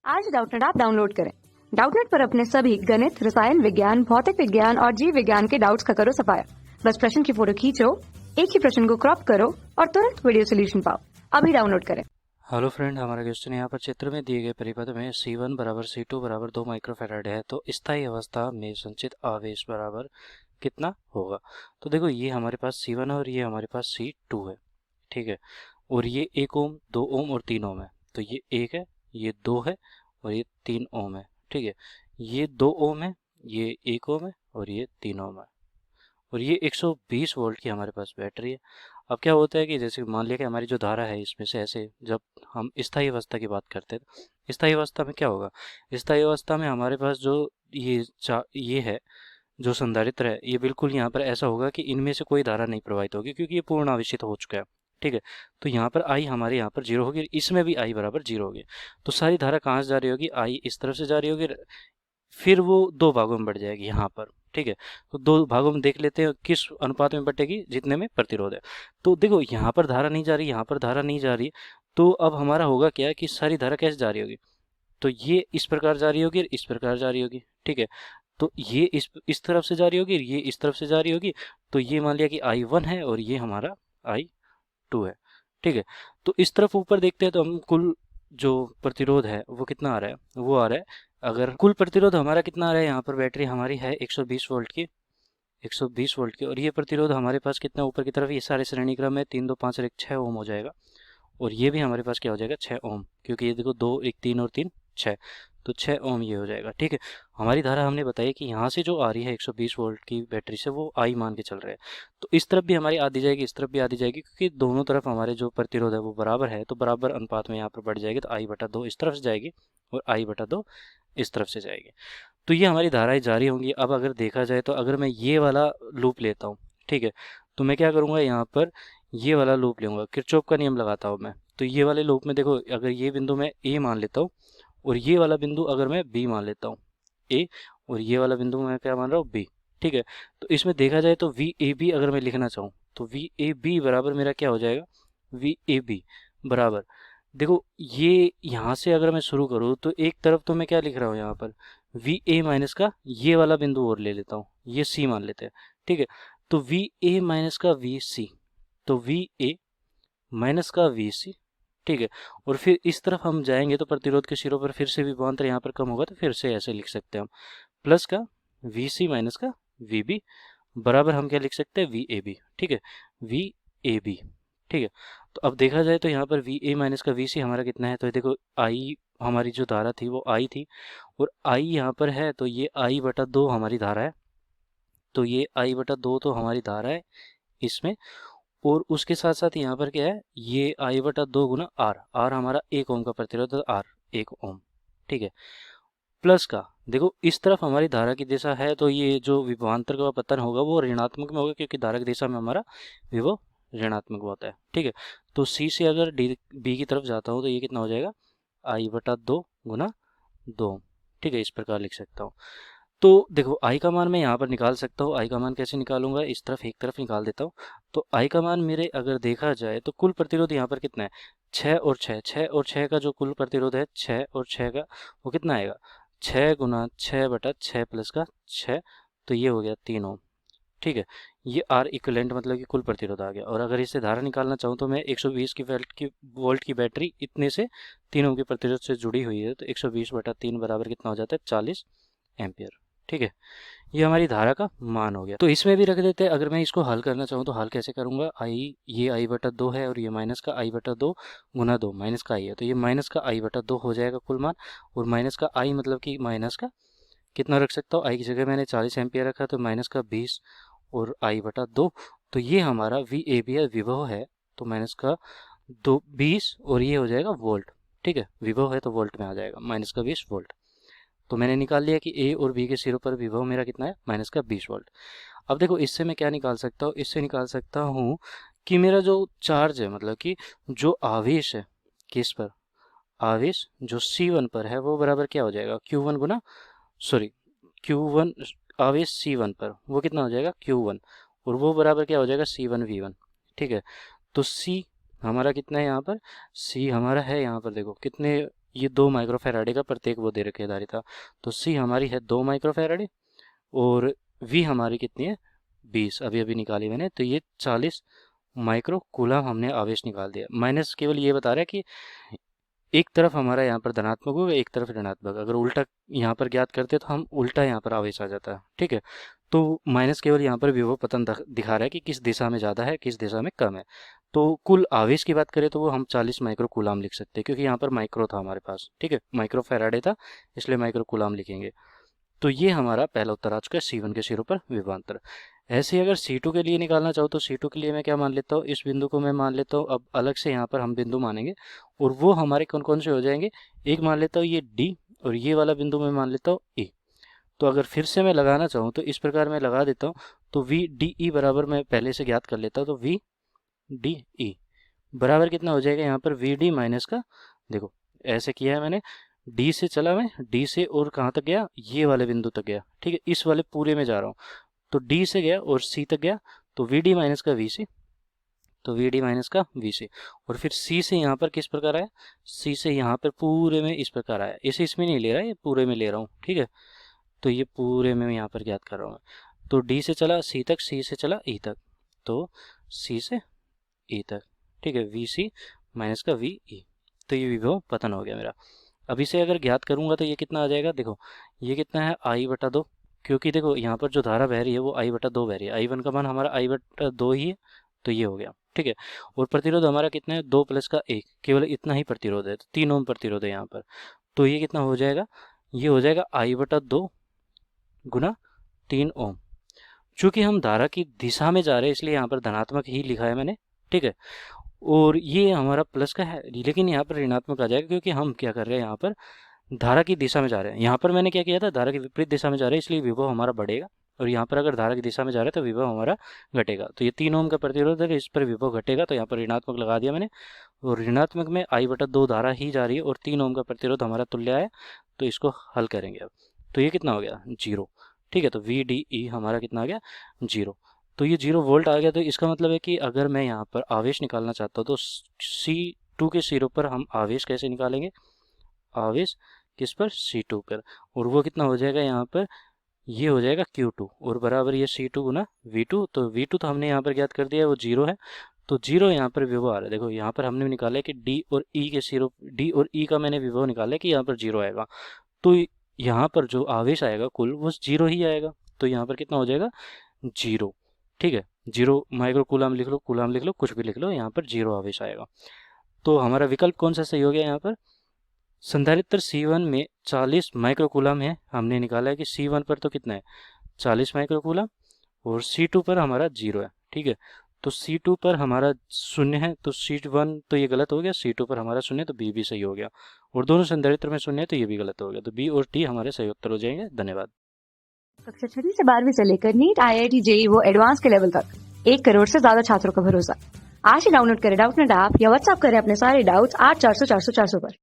आज Doubtnut app download करें। Doubtnut पर अपने सभी गणित, रसायन विज्ञान, भौतिक विज्ञान और जीव विज्ञान के डाउट्स का करो सफाया। बस प्रश्न की फोटो खींचो, एक ही प्रश्न को क्रॉप करो और तुरंत वीडियो सोल्यूशन पाओ। अभी डाउनलोड करें। हेलो फ्रेंड, हमारा क्वेश्चन यहाँ पर चित्र में दिए गए परिपथ में C1 बराबर C2 बराबर 2 माइक्रोफैराड है तो स्थायी अवस्था में संचित आवेश बराबर कितना होगा। तो देखो, ये हमारे पास C1 है और ये हमारे पास C2 है, ठीक है। और ये 1 ओम, 2 ओम और 3 ओम है। तो ये 1 है, ये 2 है और ये 3 ओम है, ठीक है। ये 2 ओम है, ये 1 ओम है और ये 3 ओम है। और ये 120 वोल्ट की हमारे पास बैटरी है। अब क्या होता है कि जैसे मान लिया कि हमारी जो धारा है इसमें से ऐसे, जब हम स्थायी अवस्था की बात करते हैं तो स्थायी अवस्था में क्या होगा। स्थायी अवस्था में हमारे पास जो ये है, जो संधारित्र है, ये बिल्कुल यहाँ पर ऐसा होगा कि इनमें से कोई धारा नहीं प्रवाहित होगी क्योंकि ये पूर्ण आवेशित हो चुका है, ठीक है। तो यहाँ पर आई हमारे यहाँ पर जीरो होगी, इसमें भी आई बराबर जीरो होगी। तो सारी धारा कहाँ से जा रही होगी, आई इस तरफ से जा रही होगी, फिर वो दो भागों में बढ़ जाएगी यहाँ पर, ठीक है। तो दो भागों में देख लेते हैं किस अनुपात में बटेगी, जितने में प्रतिरोध है। तो देखो, यहाँ पर धारा नहीं जा रही, यहाँ पर धारा नहीं जा रही। तो अब हमारा होगा क्या कि सारी धारा कैसे जा रही होगी, तो ये इस प्रकार जा रही होगी और इस प्रकार जा रही होगी, ठीक है। तो ये इस तरफ से जा रही होगी, ये इस तरफ से जा रही होगी। तो ये मान लिया कि I1 है और ये हमारा I2 है, ठीक है। तो इस तरफ ऊपर देखते हैं तो हम कुल जो प्रतिरोध है वो कितना आ रहा है, वो आ रहा है, अगर कुल प्रतिरोध हमारा कितना आ रहा है, यहाँ पर बैटरी हमारी है 120 वोल्ट की, 120 वोल्ट की। और ये प्रतिरोध हमारे पास कितना ऊपर की तरफ, ये सारे श्रेणी क्रम में 3 2 5 और 1 6 ओम हो जाएगा। और ये भी हमारे पास क्या हो जाएगा, 6 ओम, क्योंकि ये देखो 2 1 3 और 3 6, तो 6 ओम ये हो जाएगा, ठीक है। हमारी धारा हमने बताई कि यहाँ से जो आ रही है 120 वोल्ट की बैटरी से, वो आई मान के चल रहे हैं। तो इस तरफ भी हमारी आधी जाएगी, इस तरफ भी आधी जाएगी, क्योंकि दोनों तरफ हमारे जो प्रतिरोध है वो बराबर है, तो बराबर अनुपात में यहाँ पर बढ़ जाएगी। तो I/2 इस तरफ से जाएगी और I/2 इस तरफ से जाएगी। तो ये हमारी धाराएं जारी होंगी। अब अगर देखा जाए तो अगर मैं ये वाला लूप लेता हूँ, ठीक है, तो मैं क्या करूँगा, यहाँ पर ये वाला लूप लूँगा, किरचॉफ का नियम लगाता हूँ मैं। तो ये वाले लूप में देखो, अगर ये बिंदु मैं ए मान लेता हूँ और ये वाला बिंदु अगर मैं बी मान लेता हूँ, ए, और ये वाला बिंदु मैं क्या मान रहा हूँ, बी, ठीक है। तो इसमें देखा जाए तो वी ए बी अगर मैं लिखना चाहूँ तो वी ए बी बराबर मेरा क्या हो जाएगा, वी ए बी बराबर, देखो ये यहाँ से अगर मैं शुरू करूँ तो एक तरफ तो मैं क्या लिख रहा हूँ यहाँ पर, वी ए माइनस का ये वाला बिंदु और ले लेता हूँ, ये सी मान लेते हैं, ठीक है। तो वी ए माइनस का वी सी, तो वी ए माइनस का वी सी, ठीक है। और फिर इस तरफ हम जाएंगे तो प्रतिरोध के सिरों पर फिर से विभवांतर यहाँ पर कम होगा, तो फिर से ऐसे लिख सकते हैं हम, प्लस का वी सी माइनस का वी बी बराबर हम क्या लिख सकते हैं, वी ए बी, ठीक है, वी ए बी, ठीक है। तो अब देखा जाए तो यहाँ पर वी ए माइनस का वी सी हमारा कितना है, तो देखो आई हमारी जो धारा थी वो आई थी, और आई यहाँ पर है तो ये I/2 हमारी धारा है, तो ये I/2 तो हमारी धारा है इसमें। और उसके साथ साथ यहाँ पर क्या है, ये I/2 गुना आर, आर हमारा 1 ओम का प्रतिरोध है, आर 1 ओम, ठीक है, प्लस का, देखो इस तरफ हमारी धारा की दिशा है तो ये जो विभवांतर का पतन होगा वो ऋणात्मक में होगा, क्योंकि धारा की दिशा में हमारा विभव ऋणात्मक होता है, ठीक है। तो सी से अगर डी बी की तरफ जाता हूँ तो ये कितना हो जाएगा, I/2 गुना 2, ठीक है, इस प्रकार लिख सकता हूँ। तो देखो आई का मान मैं यहाँ पर निकाल सकता हूँ। आई का मान कैसे निकालूंगा, इस तरफ एक तरफ निकाल देता हूँ। तो आई का मान मेरे अगर देखा जाए तो कुल प्रतिरोध यहाँ पर कितना है, 6 और 6, 6 और 6 का जो कुल प्रतिरोध है, 6 और 6 का वो कितना आएगा, 6 गुना 6/6 प्लस का 6, तो ये हो गया 3 ओम, ठीक है। ये आर इक्विवेलेंट मतलब कि कुल प्रतिरोध आ गया। और अगर इससे धारा निकालना चाहूँ तो मैं 120 की वोल्ट की बैटरी इतने से 3 ओम के प्रतिरोध से जुड़ी हुई है, तो 120/3 बराबर कितना हो जाता है, 40 एम्पियर, ठीक है। ये हमारी धारा का मान हो गया। तो इसमें भी रख देते हैं। अगर मैं इसको हल करना चाहूँ तो हल कैसे करूँगा, आई, ये I/2 है और ये माइनस का I/2 गुना 2, माइनस का आई है तो ये माइनस का I/2 हो जाएगा कुल मान। और माइनस का आई मतलब कि माइनस का कितना रख सकता हूँ, आई की जगह मैंने 40 एम्पियर रखा तो माइनस का 20 और I/2, तो ये हमारा वी ए बी है, विभव है, तो माइनस का 20 और ये हो जाएगा वोल्ट, ठीक है। विभव है तो वोल्ट में आ जाएगा, माइनस का 20 वोल्ट। तो मैंने निकाल लिया कि ए और बी के सिरों पर विभव मेरा कितना है, माइनस का 20 वोल्ट। अब देखो इससे मैं क्या निकाल सकता हूँ, इससे निकाल सकता हूँ कि मेरा जो चार्ज है, मतलब कि जो आवेश है, किस पर, आवेश जो C1 पर है वो बराबर क्या हो जाएगा, Q1 गुना, सॉरी, Q1, आवेश C1 पर वो कितना हो जाएगा, Q1, और वो बराबर क्या हो जाएगा, C1V1, ठीक है। तो C हमारा कितना है यहाँ पर, C हमारा है यहाँ पर देखो कितने ये 2 माइक्रोफैराडे का प्रत्येक वो दे रखे है धारिता। तो सी हमारी है 2 माइक्रोफैराडे और वी हमारी कितनी है 20, अभी अभी निकाली मैंने। तो ये 40 माइक्रो कूलम हमने आवेश निकाल दिया। माइनस केवल ये बता रहा है कि एक तरफ हमारा यहाँ पर धनात्मक होगा, एक तरफ ऋणात्मक। अगर उल्टा यहाँ पर ज्ञात करते तो हम उल्टा यहाँ पर आवेश आ जाता है, ठीक है। तो माइनस केवल यहाँ पर विभव पतन दिखा रहा है कि किस दिशा में ज़्यादा है, किस दिशा में कम है। तो कुल आवेश की बात करें तो वो हम 40 माइक्रो कूलाम लिख सकते हैं, क्योंकि यहाँ पर माइक्रो था हमारे पास, ठीक है, माइक्रो फैराडे था, इसलिए माइक्रो कूलाम लिखेंगे। तो ये हमारा पहला उत्तर आ चुका है C1 के सिरों पर विभवांतर। ऐसे ही अगर C2 के लिए निकालना चाहो तो C2 के लिए मैं क्या मान लेता हूँ, इस बिंदु को मैं मान लेता हूँ। अब अलग से यहाँ पर हम बिंदु मानेंगे और वो हमारे कौन कौन से हो जाएंगे। एक मान लेता हूँ ये D और ये वाला बिंदु मैं मान लेता हूँ E। तो अगर फिर से मैं लगाना चाहूँ तो इस प्रकार मैं लगा देता हूँ। तो VDE बराबर मैं पहले से ज्ञात कर लेता हूँ। तो VDE बराबर कितना हो जाएगा यहाँ पर VD माइनस का, देखो ऐसे किया है मैंने, D से चला मैं, D से और कहाँ तक गया, ये वाले बिंदु तक गया, ठीक है, इस वाले पूरे में जा रहा हूँ। तो D से गया और C तक गया, तो VD माइनस का VC, तो VD माइनस का VC। और फिर C से यहाँ पर किस प्रकार आया, C से यहाँ पर पूरे में इस प्रकार आया। इसे इसमें नहीं ले रहा, ये पूरे में ले रहा हूँ, ठीक है। तो ये पूरे में यहाँ पर ज्ञात कर रहा हूँ मैं। तो D से चला C तक, C से चला E तक, तो C से E तक, ठीक है, VC माइनस का VE। तो ये विभव पतन हो गया मेरा। अब इसे अगर ज्ञात करूंगा तो ये कितना आ जाएगा, देखो ये कितना है I/2, क्योंकि देखो यहाँ पर जो धारा बह रही है वो I/2 बह रही है। I1 का मान हमारा I/2 ही है, तो ये हो गया, ठीक है। और प्रतिरोध हमारा कितना है, 2 + 1, केवल इतना ही प्रतिरोध है, तो 3 ओम प्रतिरोध है यहाँ पर। तो ये कितना हो जाएगा, ये हो जाएगा I/2 गुना 3 ओम। चूँकि हम धारा की दिशा में जा रहे हैं इसलिए यहाँ पर धनात्मक ही लिखा है मैंने, ठीक है। और ये हमारा प्लस का है, लेकिन यहाँ पर ऋणात्मक आ जाएगा, क्योंकि हम क्या कर रहे हैं यहाँ पर धारा की दिशा में जा रहे हैं। यहाँ पर मैंने क्या किया था, धारा की विपरीत दिशा में जा रहे हैं, इसलिए विभव हमारा बढ़ेगा। और यहाँ पर अगर धारा की दिशा में जा रहे हैं तो विभव हमारा घटेगा। तो ये 3 ओम का प्रतिरोध है, इस पर विभव घटेगा, तो यहाँ पर ऋणात्मक लगा दिया मैंने। और ऋणात्मक में I/2 धारा ही जा रही है और 3 ओम का प्रतिरोध हमारा तुल्य है। तो इसको हल करेंगे अब, तो ये कितना हो गया 0, ठीक है। तो VDE हमारा कितना आ गया 0। तो ये 0 वोल्ट आ गया। तो इसका मतलब है कि अगर मैं यहाँ पर आवेश निकालना चाहता हूँ तो C2 के सिरों पर हम आवेश कैसे निकालेंगे, आवेश किस पर, C2 पर। और वो कितना हो जाएगा यहाँ पर, ये हो जाएगा Q2 और बराबर ये C2 गुना V2। तो V2 तो हमने यहाँ पर ज्ञात कर दिया है, वो 0 है। तो 0 यहाँ पर विभव आ रहा है। देखो यहाँ पर हमने निकाला है कि D और E के सिरों, D और E का मैंने विभव निकाला है कि यहाँ पर 0 आएगा। तो यहाँ पर जो आवेश आएगा कुल वो 0 ही आएगा। तो यहाँ पर कितना हो जाएगा 0, ठीक है। 0 माइक्रो कूलाम लिख लो, कूलाम लिख लो, कुछ भी लिख लो, यहाँ पर 0 आवेश आएगा। तो हमारा विकल्प कौन सा सही हो गया, यहाँ पर संधारित्र C1 में 40 माइक्रो कूलाम है। हमने निकाला है कि C1 पर तो कितना है 40 माइक्रो कूलाम और C2 पर हमारा 0 है, ठीक है। तो C2 पर हमारा 0 है, तो C1 तो ये गलत हो गया, C2 पर हमारा 0 तो B भी सही हो गया। और दोनों संधारित्र में 0 है तो ये भी गलत हो गया। तो B और D हमारे सही उत्तर हो जाएंगे। धन्यवाद। कक्षा 6 से 12वीं से लेकर नीट, IIT, JEE वो एडवांस के लेवल तक 1 करोड़ से ज्यादा छात्रों का भरोसा। आज ही डाउनलोड करें डाउटनेट ऐप या व्हाट्सएप करें अपने सारे डाउट्स 8400 400 400 पर।